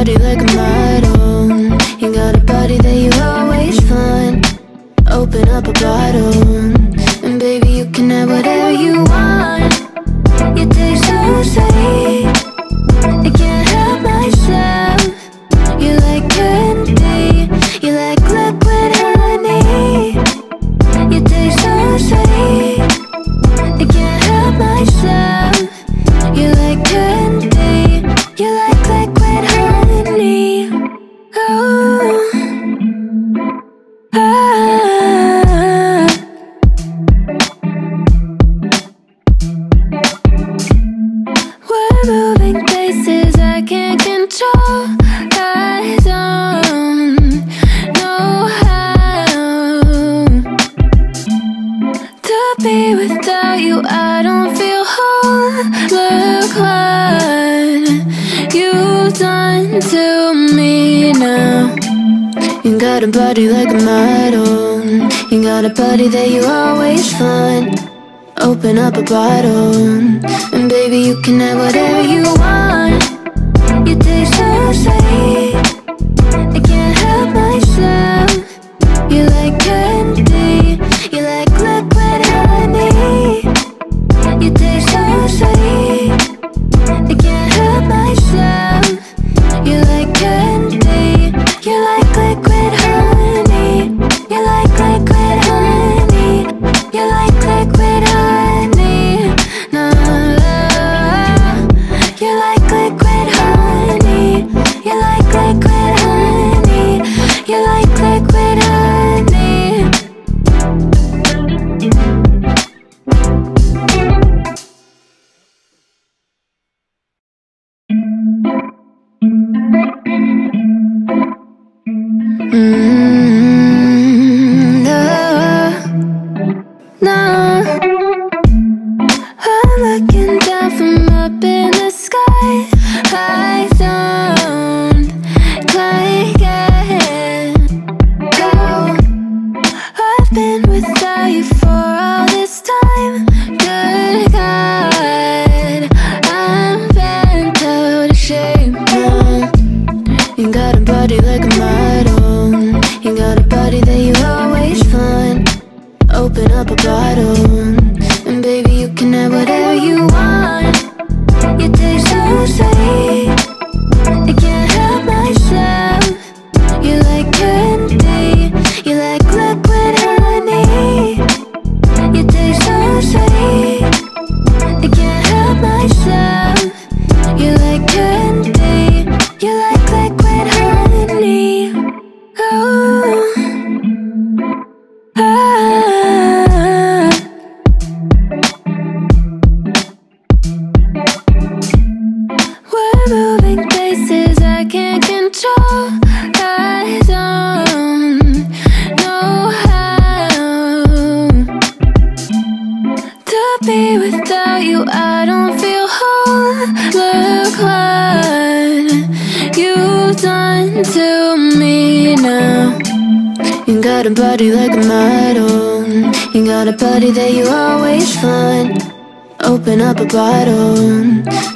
body like a model. You got a body that you always find. Open up a bottle, and baby you can have whatever you want. You taste so sweet, I can't help myself. You like candy, you like liquid honey. You taste so sweet, I can't help myself. You like candy, you like liquid honey. Oh, ah. We're moving places I can't control. I don't know how to be without you. I don't feel whole. Look what you've done to me now. You got a body like a model. You got a body that you always find. Open up a bottle, and baby you can have whatever you want. You taste so sweet, I can't help myself. You like candy, you like liquid honey. You taste so sweet, I can't help myself. You like candy, you like liquid honey. You like liquid honey, you like liquid honey. No, you like liquid honey, you like liquid honey, you like liquid honey. No, I'm looking down from up in the sky. I don't quite get how I've been without you for all this time. Good God, I'm bent out of shape now. You got a body like a model. You got a body that you always find. Open up a bottle, and baby you can have whatever you want. You taste so sweet, I can't help myself. You like candy, you like liquid honey. You taste so sweet, I can't help myself. You like candy, you like liquid honey. Oh, ah. We're moving places I can't control. I don't know how to be without you. I don't feel whole. Look what you've done to me now. You got a body like a model. You got a body that you always find. Open up a bottle,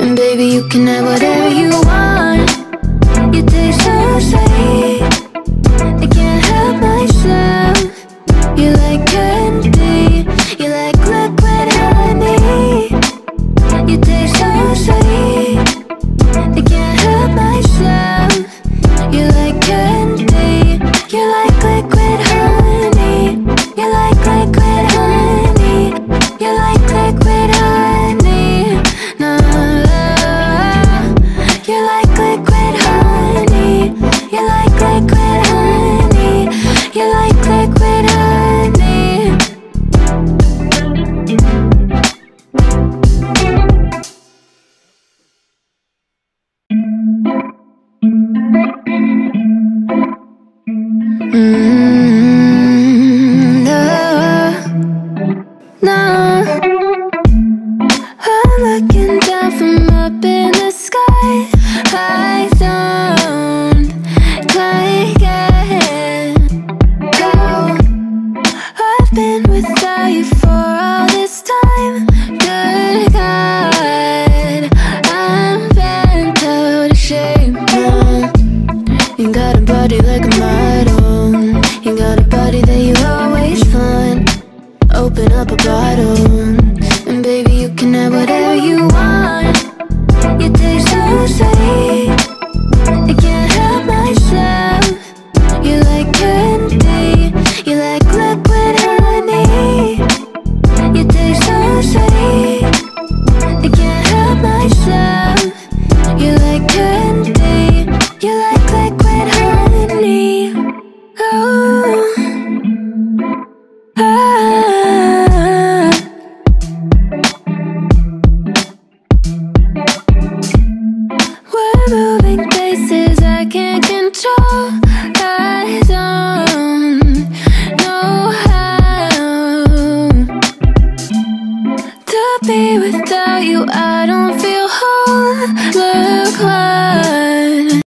and baby you can have whatever you want. You taste so sweet, I can't help myself. You like candy, you like liquid honey. You taste so sweet, I can't help myself. You like candy, you like liquid honey. You like liquid honey, you like liquid honey. No, you like liquid honey, you like liquid honey, you like liquid honey. No, I'm looking down from up in the sky. I don't quite get how I've been without you for all this time. Good God, I'm bent out of shape now. control.